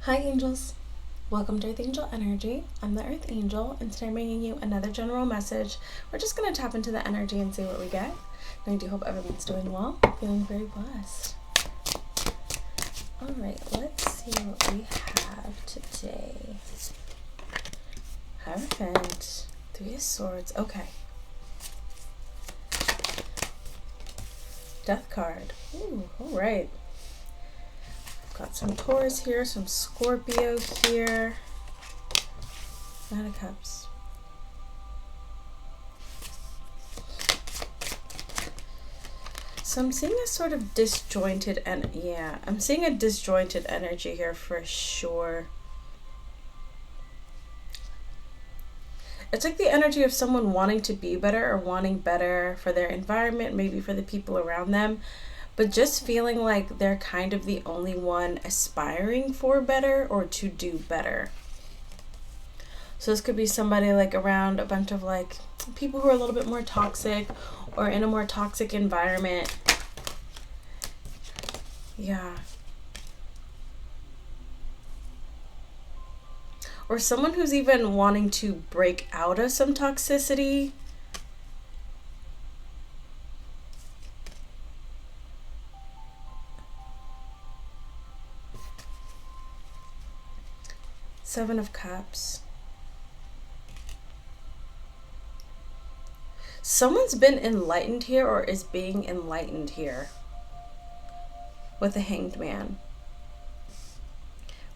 Hi angels, welcome to Earth Angel Energy. I'm the Earth Angel, and today I'm bringing you another general message. We're just going to tap into the energy and see what we get. And I do hope everyone's doing well, feeling very blessed. Alright, let's see what we have today. Hierophant, Three of Swords, okay. Death card, ooh, alright. Got some Taurus here, some Scorpio here. Nine of Cups. So I'm seeing a sort of disjointed, and yeah, I'm seeing a disjointed energy here for sure. It's like the energy of someone wanting to be better or wanting better for their environment, maybe for the people around them, but just feeling like they're kind of the only one aspiring for better or to do better. So this could be somebody like around a bunch of like people who are a little bit more toxic or in a more toxic environment. Yeah. Or someone who's even wanting to break out of some toxicity. Seven of Cups. Someone's been enlightened here or is being enlightened here with the Hanged Man.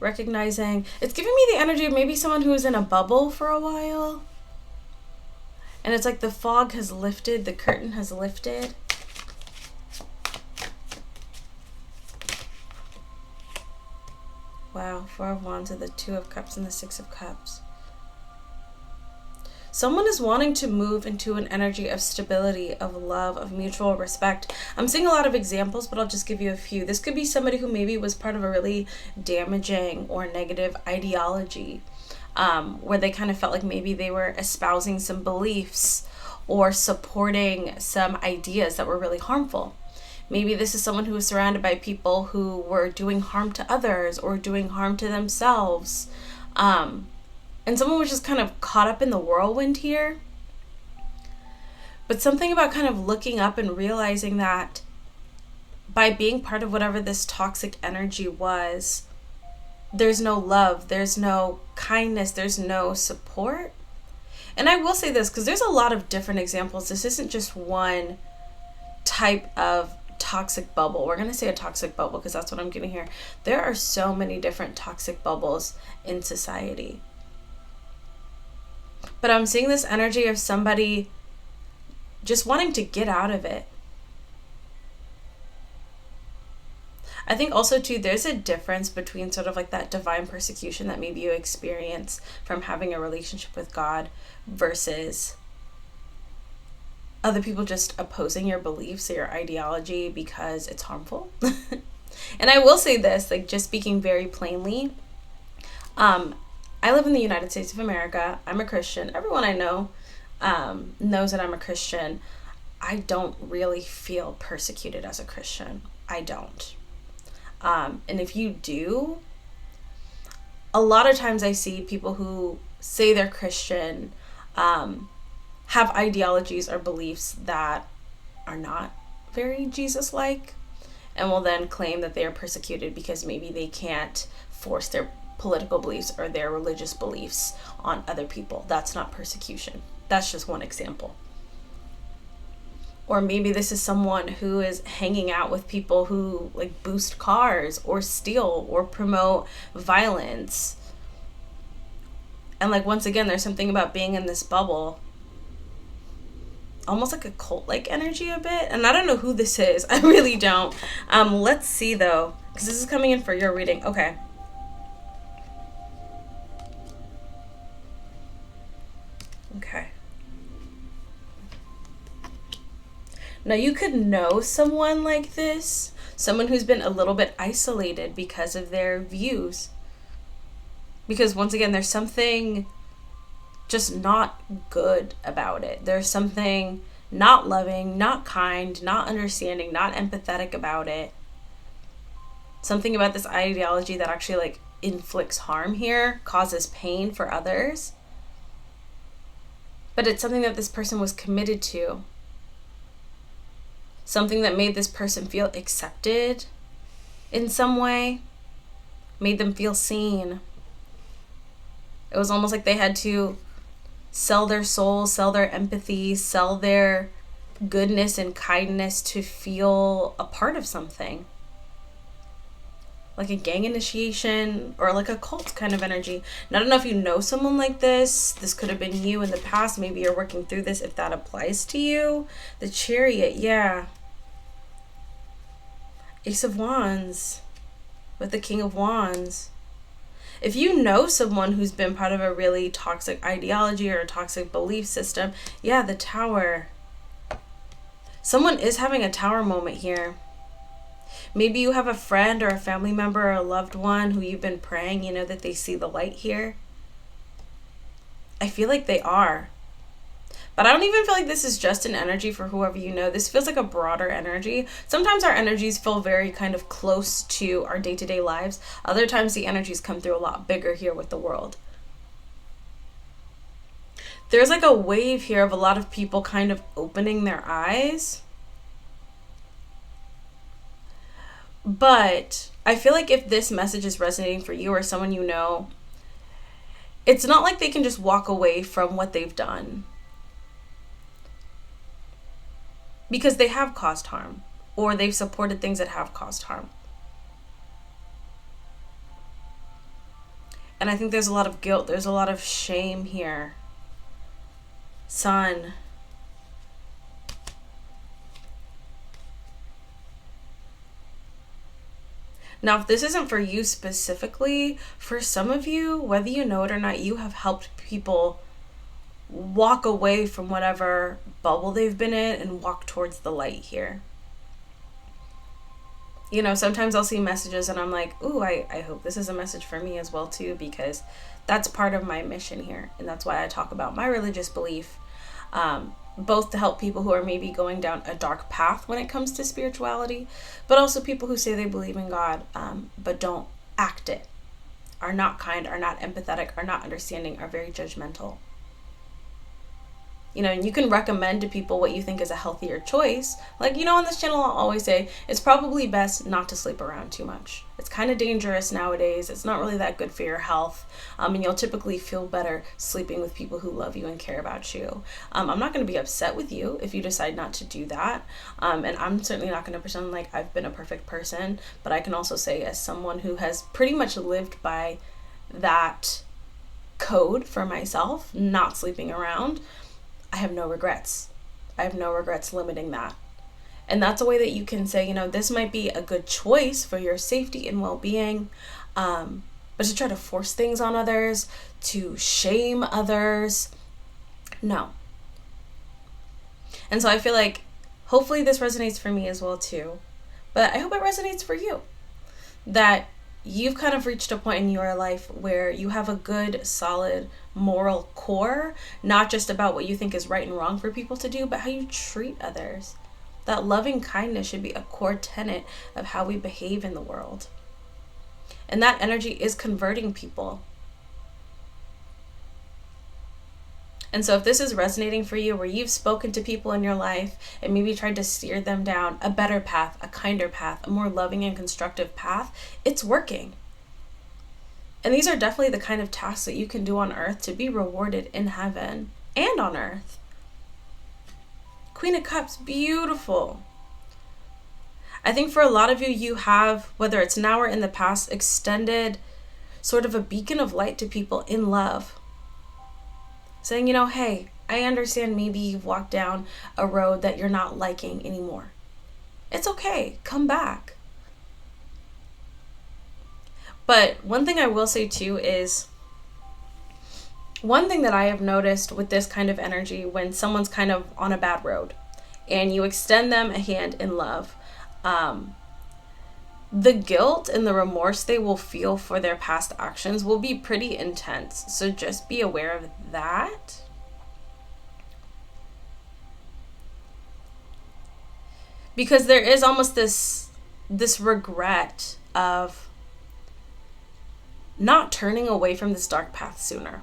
Recognizing, it's giving me the energy of maybe someone who was in a bubble for a while. And it's like the fog has lifted, the curtain has lifted. Wow, Four of Wands and the Two of Cups and the Six of Cups. Someone is wanting to move into an energy of stability, of love, of mutual respect. I'm seeing a lot of examples, but I'll just give you a few. This could be somebody who maybe was part of a really damaging or negative ideology, where they kind of felt like maybe they were espousing some beliefs or supporting some ideas that were really harmful. Maybe this is someone who was surrounded by people who were doing harm to others or doing harm to themselves. And someone was just kind of caught up in the whirlwind here. But something about kind of looking up and realizing that by being part of whatever this toxic energy was, there's no love, there's no kindness, there's no support. And I will say this, because there's a lot of different examples. This isn't just one type of toxic bubble. We're going to say a toxic bubble because that's what I'm getting here. There are so many different toxic bubbles in society. But I'm seeing this energy of somebody just wanting to get out of it. I think also too, there's a difference between sort of like that divine persecution that maybe you experience from having a relationship with God versus other people just opposing your beliefs or your ideology because it's harmful. And I will say this, like just speaking very plainly, I live in the United States of America. I'm a Christian. Everyone I know knows that I'm a Christian. I don't really feel persecuted as a Christian. I don't. And if you do, a lot of times I see people who say they're Christian have ideologies or beliefs that are not very Jesus-like, and will then claim that they are persecuted because maybe they can't force their political beliefs or their religious beliefs on other people. That's not persecution. That's just one example. Or maybe this is someone who is hanging out with people who like boost cars or steal or promote violence. And like once again, there's something about being in this bubble, almost like a cult-like energy a bit. And I don't know who this is. I really don't. Let's see though, because this is coming in for your reading. Okay. Okay. Now you could know someone like this, someone who's been a little bit isolated because of their views. Because once again, there's something just not good about it. There's something not loving, not kind, not understanding, not empathetic about it. Something about this ideology that actually like inflicts harm here, causes pain for others. But it's something that this person was committed to. Something that made this person feel accepted in some way, made them feel seen. It was almost like they had to sell their soul, sell their empathy, sell their goodness and kindness to feel a part of something. Like a gang initiation or like a cult kind of energy. And I don't know if you know someone like this. This could have been you in the past. Maybe you're working through this if that applies to you. The Chariot, yeah. Ace of Wands with the King of Wands. If you know someone who's been part of a really toxic ideology or a toxic belief system, yeah, the Tower. Someone is having a Tower moment here. Maybe you have a friend or a family member or a loved one who you've been praying, that they see the light here. I feel like they are. But I don't even feel like this is just an energy for whoever you know. This feels like a broader energy. Sometimes our energies feel very kind of close to our day-to-day lives. Other times the energies come through a lot bigger here with the world. There's like a wave here of a lot of people kind of opening their eyes. But I feel like if this message is resonating for you or someone you know, it's not like they can just walk away from what they've done. Because they have caused harm, or they've supported things that have caused harm. And I think there's a lot of guilt, there's a lot of shame here. Sun. Now, if this isn't for you specifically, for some of you, whether you know it or not, you have helped people walk away from whatever bubble they've been in and walk towards the light here. Sometimes I'll see messages and I'm like, ooh, I hope this is a message for me as well too, because that's part of my mission here. And that's why I talk about my religious belief, both to help people who are maybe going down a dark path when it comes to spirituality, but also people who say they believe in God, but don't act it, are not kind, are not empathetic, are not understanding, are very judgmental. And you can recommend to people what you think is a healthier choice. Like, on this channel, I'll always say it's probably best not to sleep around too much. It's kind of dangerous nowadays. It's not really that good for your health. And you'll typically feel better sleeping with people who love you and care about you. I'm not going to be upset with you if you decide not to do that. And I'm certainly not going to pretend like I've been a perfect person. But I can also say, as someone who has pretty much lived by that code for myself, not sleeping around, I have no regrets. I have no regrets limiting that. And that's a way that you can say, this might be a good choice for your safety and well-being, but to try to force things on others, to shame others, no. And so I feel like hopefully this resonates for me as well too, but I hope it resonates for you, that you've kind of reached a point in your life where you have a good, solid moral core, not just about what you think is right and wrong for people to do, but how you treat others. That loving kindness should be a core tenet of how we behave in the world. And that energy is converting people. And so if this is resonating for you, where you've spoken to people in your life and maybe tried to steer them down a better path, a kinder path, a more loving and constructive path, it's working. And these are definitely the kind of tasks that you can do on earth to be rewarded in heaven and on earth. Queen of Cups, beautiful. I think for a lot of you, you have, whether it's now or in the past, extended sort of a beacon of light to people in love. Saying, hey, I understand maybe you've walked down a road that you're not liking anymore. It's okay. Come back. But one thing I will say too is, one thing that I have noticed with this kind of energy, when someone's kind of on a bad road and you extend them a hand in love, the guilt and the remorse they will feel for their past actions will be pretty intense. So just be aware of that. Because there is almost this regret of not turning away from this dark path sooner.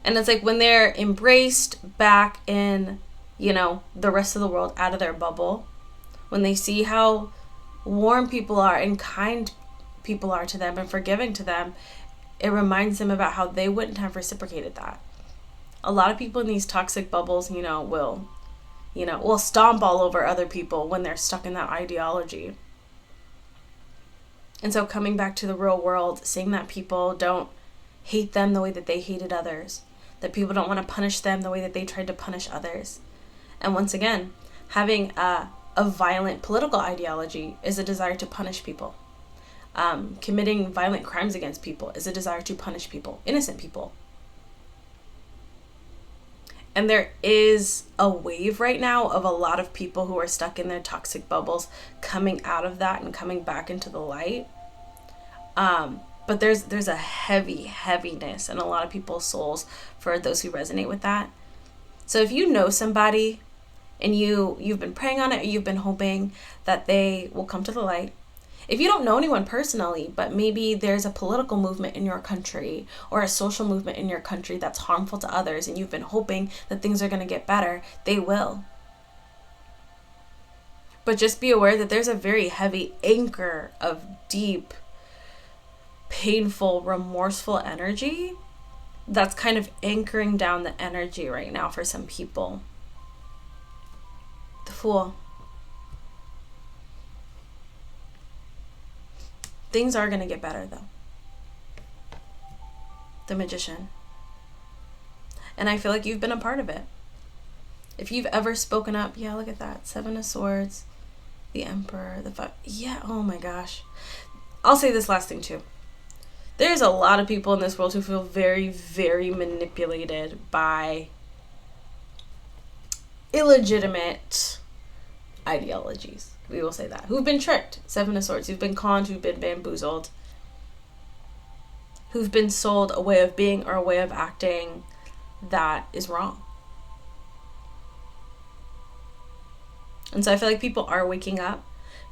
And it's like when they're embraced back in, the rest of the world, out of their bubble, when they see how warm people are and kind people are to them and forgiving to them, it reminds them about how they wouldn't have reciprocated that. A lot of people in these toxic bubbles, will stomp all over other people when they're stuck in that ideology. And so coming back to the real world, seeing that people don't hate them the way that they hated others, that people don't want to punish them the way that they tried to punish others. And once again, having a violent political ideology is a desire to punish people. Committing violent crimes against people is a desire to punish people, innocent people. And there is a wave right now of a lot of people who are stuck in their toxic bubbles coming out of that and coming back into the light. But there's a heaviness in a lot of people's souls for those who resonate with that. So if you know somebody and you've been praying on it, or you've been hoping that they will come to the light. If you don't know anyone personally, but maybe there's a political movement in your country or a social movement in your country that's harmful to others, and you've been hoping that things are going to get better, they will. But just be aware that there's a very heavy anchor of deep, painful, remorseful energy that's kind of anchoring down the energy right now for some people. The Fool. Things are going to get better, though. The Magician. And I feel like you've been a part of it. If you've ever spoken up, yeah, look at that. 7 of Swords, the Emperor, the 5. Yeah, oh my gosh. I'll say this last thing, too. There's a lot of people in this world who feel very, very manipulated by illegitimate ideologies. We will say that. Who've been tricked. 7 of Swords. Who've been conned, who've been bamboozled. Who've been sold a way of being or a way of acting that is wrong. And so I feel like people are waking up,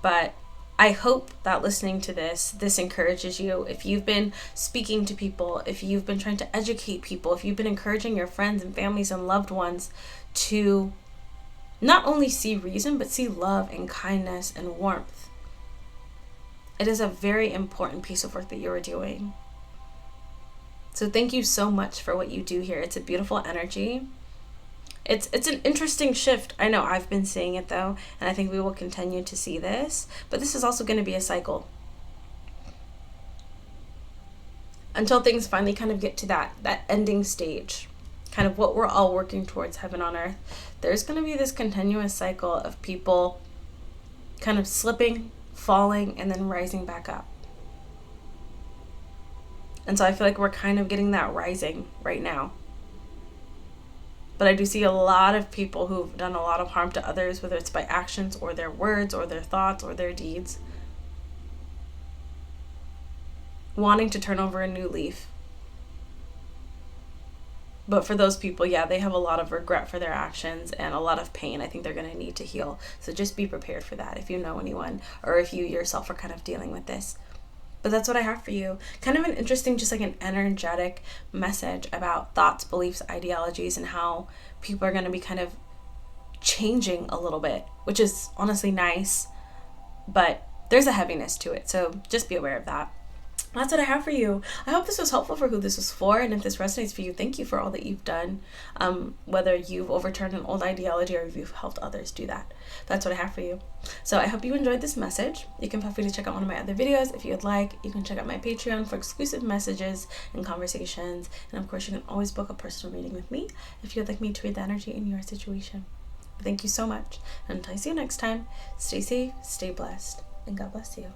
but I hope that listening to this encourages you. If you've been speaking to people, if you've been trying to educate people, if you've been encouraging your friends and families and loved ones to not only see reason, but see love and kindness and warmth. It is a very important piece of work that you are doing. So thank you so much for what you do here. It's a beautiful energy. It's an interesting shift. I know I've been seeing it though, and I think we will continue to see this. But this is also going to be a cycle. Until things finally kind of get to that ending stage. Kind of what we're all working towards, heaven on earth. There's going to be this continuous cycle of people kind of slipping, falling, and then rising back up. And so I feel like we're kind of getting that rising right now. But I do see a lot of people who've done a lot of harm to others, whether it's by actions or their words or their thoughts or their deeds, wanting to turn over a new leaf. But for those people, yeah, they have a lot of regret for their actions and a lot of pain. I think they're going to need to heal. So just be prepared for that if you know anyone or if you yourself are kind of dealing with this. But that's what I have for you. Kind of an interesting, just like an energetic message about thoughts, beliefs, ideologies, and how people are going to be kind of changing a little bit, which is honestly nice. But there's a heaviness to it. So just be aware of that. That's what I have for you. I hope this was helpful for who this was for, and if this resonates for you, thank you for all that you've done, whether you've overturned an old ideology or if you've helped others do that. That's what I have for you. So I hope you enjoyed this message. You can feel free to check out one of my other videos if you'd like. You can check out my Patreon for exclusive messages and conversations, and of course you can always book a personal reading with me if you'd like me to read the energy in your situation. Thank you so much, and until I see you next time, stay safe, stay blessed, and God bless you.